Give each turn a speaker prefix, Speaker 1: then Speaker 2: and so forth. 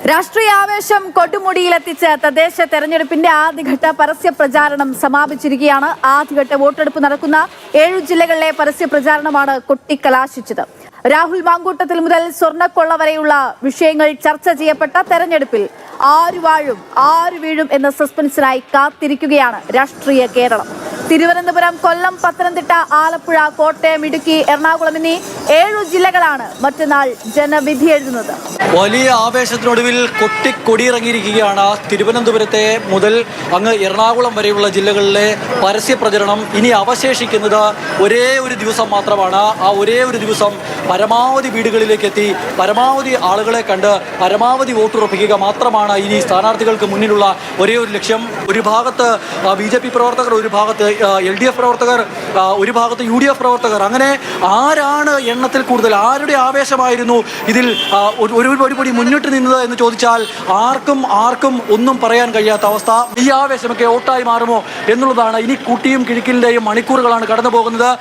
Speaker 1: രാഷ്ട്രീയ ആവേശം കൊടുമുടിയിലെത്തിച്ച് തദ്ദേശ തെരഞ്ഞെടുപ്പിന്റെ ആദ്യഘട്ട പരസ്യ പ്രചാരണം സമാപിച്ചിരിക്കുകയാണ്. ആദ്യഘട്ട വോട്ടെടുപ്പ് നടക്കുന്ന 7 ജില്ലകളിലെ പരസ്യ പ്രചാരണമാണ് കൊട്ടിക്കലാശിച്ചത്. രാഹുൽ മാങ്കൂട്ടത്തിൽ മുതൽ സ്വർണ്ണക്കൊള്ള വരെയുള്ള വിഷയങ്ങൾ ചർച്ച ചെയ്യപ്പെട്ട തെരഞ്ഞെടുപ്പിൽ ആര് വാഴും ആര് വീഴും എന്ന സസ്പെൻസിനായി കാത്തിരിക്കുകയാണ് രാഷ്ട്രീയ കേരളം. തിരുവനന്തപുരം, കൊല്ലം, പത്തനംതിട്ട, ആലപ്പുഴ, കോട്ടയം, ഇടുക്കി, എറണാകുളം എന്നീ 7 ജില്ലകളാണ് മറ്റന്നാൾ ജനവിധി എഴുതുന്നത്.
Speaker 2: വലിയ ആവേശത്തിനൊടുവിൽ കൊടിയിറങ്ങിയിരിക്കുകയാണ് തിരുവനന്തപുരത്തെ മുതൽ അങ്ങ് എറണാകുളം വരെയുള്ള ജില്ലകളിലെ പരസ്യ പ്രചരണം. ഇനി അവശേഷിക്കുന്നത് ഒരേ ഒരു ദിവസം മാത്രമാണ്. ആ ഒരേ ഒരു ദിവസം പരമാവധി വീടുകളിലേക്ക് എത്തി പരമാവധി ആളുകളെ കണ്ട് പരമാവധി വോട്ടുറപ്പിക്കുക മാത്രമാണ് ഇനി സ്ഥാനാർത്ഥികൾക്ക് മുന്നിലുള്ള ഒരേ ഒരു ലക്ഷ്യം. ഒരു ഭാഗത്ത് BJP പ്രവർത്തകർ, ഒരു ഭാഗത്ത് LDF പ്രവർത്തകർ, ഒരു ഭാഗത്ത് UDF പ്രവർത്തകർ. അങ്ങനെ ആരാണ് എണ്ണത്തിൽ കൂടുതൽ, ആരുടെ ആവേശമായിരുന്നു ഇതിൽ ഒരു പടി മുന്നിട്ട് നിന്നത് എന്ന് ചോദിച്ചാൽ ആർക്കും ഒന്നും പറയാൻ കഴിയാത്ത അവസ്ഥ. ഈ ആവേശമൊക്കെ വോട്ടായി മാറുമോ എന്നുള്ളതാണ്. ഇനി കുട്ടിയും കിഴക്കിൻ്റെയും മണിക്കൂറുകളാണ് കടന്നു പോകുന്നത്.